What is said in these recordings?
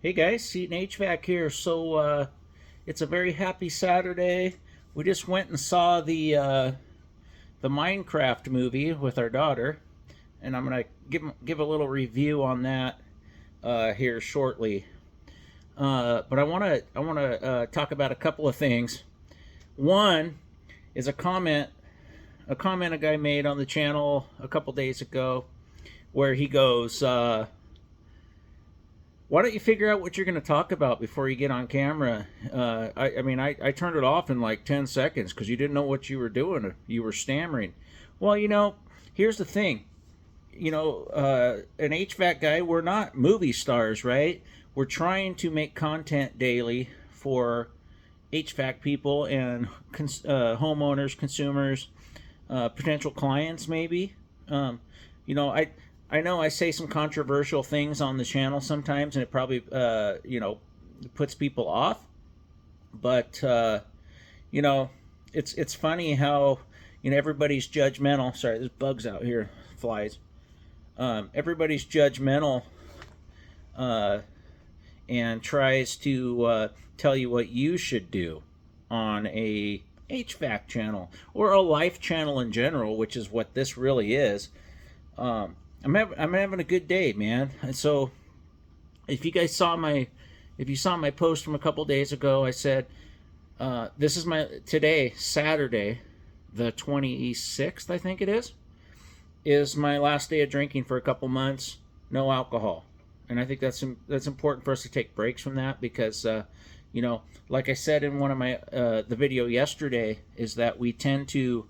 Hey guys, Seton HVAC here. It's a very happy Saturday. We just went and saw the Minecraft movie with our daughter, and I'm gonna give a little review on that here shortly. But I wanna talk about a couple of things. One is a comment a guy made on the channel a couple days ago, where he goes. Why don't you figure out what you're going to talk about before you get on camera? I turned it off in like 10 seconds because you didn't know what you were doing. You were stammering. Well, here's the thing. An HVAC guy, we're not movie stars, right? We're trying to make content daily for HVAC people and homeowners, consumers, potential clients, maybe. I know I say some controversial things on the channel sometimes, and it probably puts people off. But it's funny how everybody's judgmental. Sorry, there's bugs out here, flies. Everybody's judgmental and tries to tell you what you should do on a HVAC channel or a life channel in general, which is what this really is. I'm having a good day, man. And so, if you saw my post from a couple days ago, I said this is today, Saturday, the 26th, I think it is my last day of drinking for a couple months. No alcohol, and I think that's important for us to take breaks from that because, like I said in one of my the video yesterday, is that we tend to,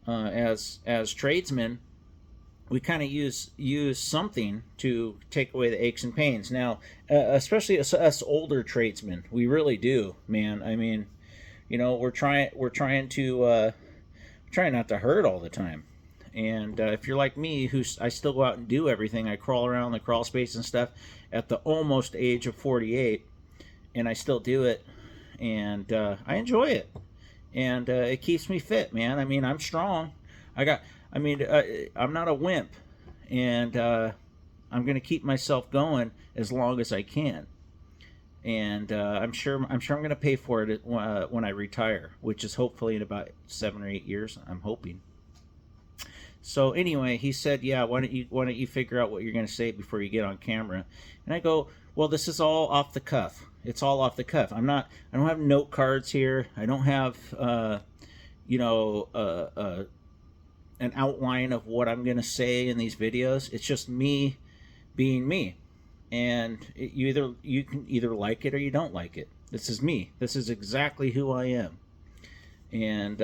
as tradesmen, we kind of use something to take away the aches and pains. Now, especially us older tradesmen, we really do, man. I mean, we're trying to try not to hurt all the time. And if you're like me, I still go out and do everything. I crawl around the crawl space and stuff at the almost age of 48, and I still do it, and I enjoy it, and it keeps me fit, man. I mean, I'm strong. I'm not a wimp, and I'm going to keep myself going as long as I can. And I'm sure I'm going to pay for it when I retire, which is hopefully in about 7 or 8 years. I'm hoping. So anyway, he said, "Yeah, why don't you figure out what you're going to say before you get on camera?" And I go, "Well, this is all off the cuff. It's all off the cuff. I don't have note cards here. I don't have an outline of what I'm going to say in these videos. It's just me being me. And you can either like it or you don't like it. This is me. This is exactly who I am. And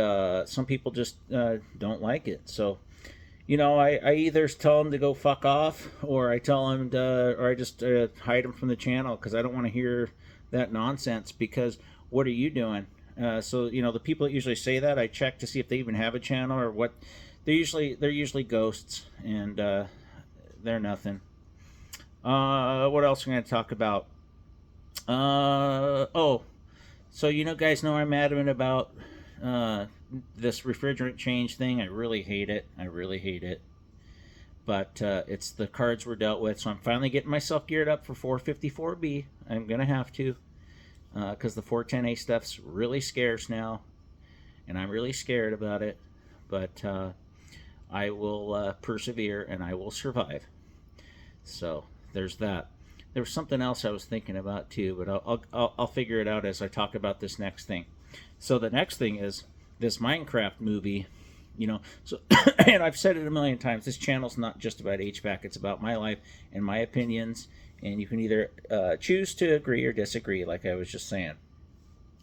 some people just don't like it. So, I either tell them to go fuck off, or I tell them or I just hide them from the channel because I don't want to hear that nonsense. Because what are you doing? So the people that usually say that, I check to see if they even have a channel or what. They're usually ghosts, and they're nothing. What else am I going to talk about? So guys know I'm adamant about this refrigerant change thing. I really hate it. But it's the cards we're dealt with. So I'm finally getting myself geared up for 454B. I'm gonna have to, because the 410A stuff's really scarce now, and I'm really scared about it. But I will persevere, and I will survive. So there's that. There was something else I was thinking about too, but I'll figure it out as I talk about this next thing. So the next thing is this Minecraft movie. So and I've said it a million times. This channel's not just about HVAC. It's about my life and my opinions, and you can either choose to agree or disagree, like I was just saying.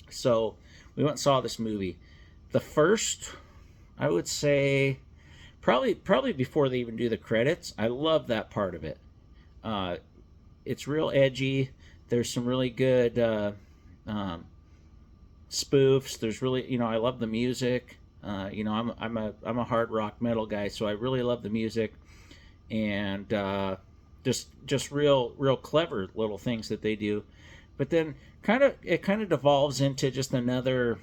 So we went and saw this movie. The first, I would say, probably before they even do the credits. I love that part of it. It's real edgy. There's some really good spoofs. There's really, I love the music. I'm a hard rock metal guy, so I really love the music, and just real clever little things that they do. But then it kind of devolves into just another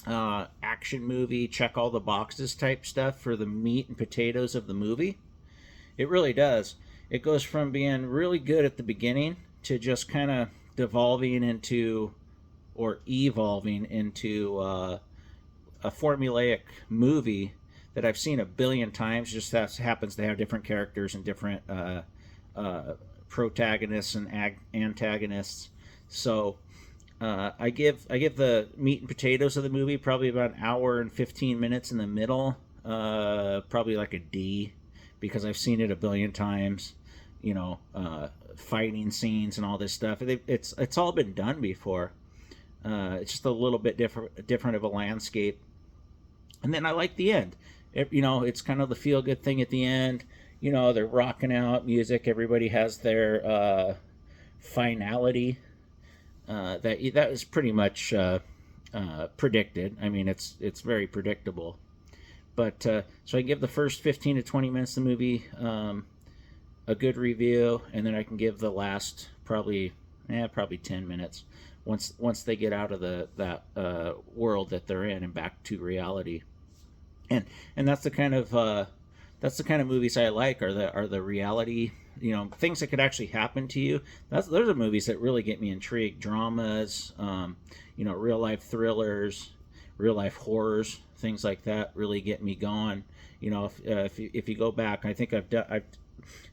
action movie, check all the boxes type stuff for the meat and potatoes of the movie. It really does. It goes from being really good at the beginning to just kind of devolving into, or evolving into, a formulaic movie that I've seen a billion times. Just that happens to have different characters and different protagonists and antagonists. So I give the meat and potatoes of the movie probably about an hour and 15 minutes in the middle. Probably like a D, because I've seen it a billion times. You know, fighting scenes and all this stuff. It's all been done before. It's just a little bit different of a landscape. And then I like the end. It's kind of the feel good thing at the end. They're rocking out music. Everybody has their finality. That is pretty much predicted. I mean, it's very predictable. But so I give the first 15 to 20 minutes of the movie a good review, and then I can give the last probably 10 minutes once they get out of that world that they're in and back to reality. And that's the kind of movies I like, are the reality, things that could actually happen to you. Those are movies that really get me intrigued. Dramas, real life thrillers, real life horrors, things like that really get me going. If you go back, I think I've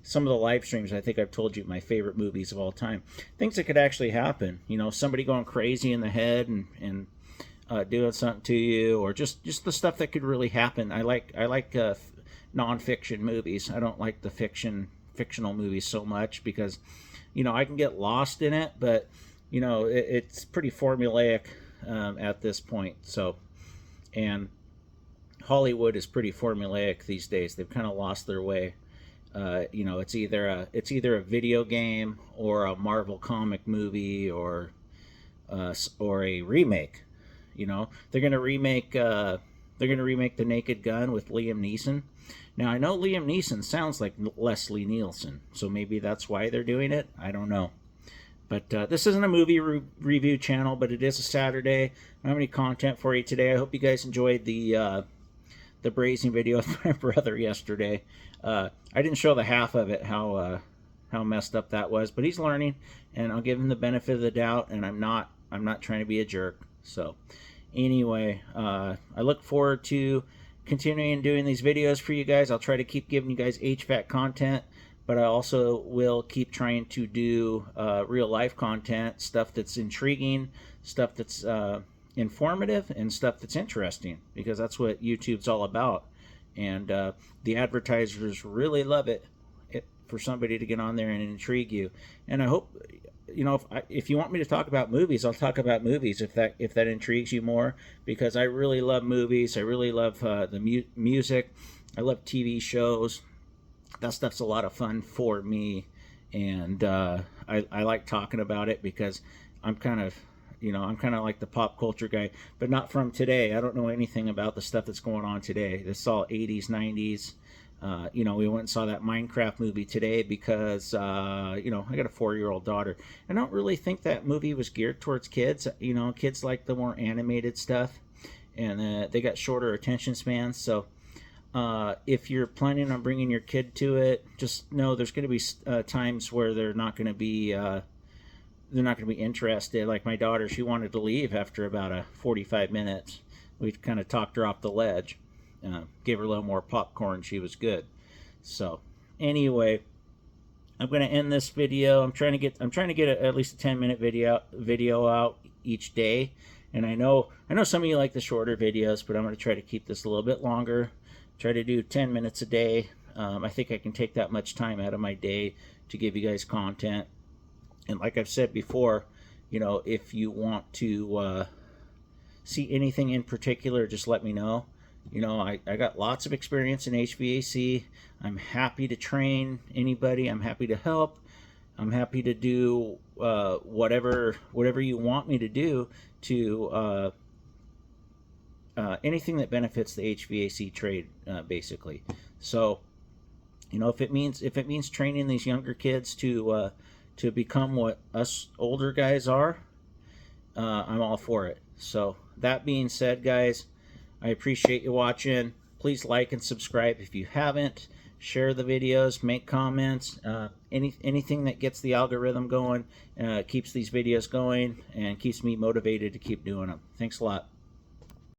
some of the live streams, I think I've told you my favorite movies of all time. Things that could actually happen. Somebody going crazy in the head and doing something to you, or just the stuff that could really happen. I like nonfiction movies. I don't like the fictional movies so much, because I can get lost in it, but it's pretty formulaic at this point. So, and Hollywood is pretty formulaic these days. They've kind of lost their way. It's either a video game or a Marvel comic movie or a remake. They're gonna remake The Naked Gun with Liam Neeson. Now, I know Liam Neeson sounds like Leslie Nielsen, so maybe that's why they're doing it. I don't know. But this isn't a movie review channel, but it is a Saturday. I don't have any content for you today. I hope you guys enjoyed the brazing video with my brother yesterday. I didn't show the half of it, how messed up that was, but he's learning, and I'll give him the benefit of the doubt, and I'm not trying to be a jerk. So anyway, I look forward to continuing doing these videos for you guys. I'll try to keep giving you guys HVAC content, but I also will keep trying to do real life content, stuff that's intriguing, stuff that's informative, and stuff that's interesting, because that's what YouTube's all about. And the advertisers really love it for somebody to get on there and intrigue you. And I hope, if you want me to talk about movies, I'll talk about movies if that intrigues you more, because I really love movies. I really love the music. I love TV shows. That stuff's a lot of fun for me, and I like talking about it, because I'm kind of like the pop culture guy, but not from today. I don't know anything about the stuff that's going on today. This is all 80s, 90s. We went and saw that Minecraft movie today because, I got a 4-year-old daughter. I don't really think that movie was geared towards kids. Kids like the more animated stuff, and they got shorter attention spans. So if you're planning on bringing your kid to it, just know there's going to be times where they're not going to be interested. Like my daughter, she wanted to leave after about 45 minutes. We kind of talked her off the ledge. Gave her a little more popcorn. She was good. So anyway, I'm going to end this video. I'm trying to get at least a 10-minute video out each day. And I know some of you like the shorter videos, but I'm going to try to keep this a little bit longer. Try to do 10 minutes a day. I think I can take that much time out of my day to give you guys content. And like I've said before, if you want to see anything in particular, just let me know. I got lots of experience in HVAC. I'm happy to train anybody. I'm happy to help. I'm happy to do whatever you want me to do to anything that benefits the HVAC trade, basically. So, if it means training these younger kids to become what us older guys are, I'm all for it. So that being said, guys, I appreciate you watching. Please like and subscribe if you haven't. Share the videos, make comments. anything that gets the algorithm going, keeps these videos going, and keeps me motivated to keep doing them. Thanks a lot.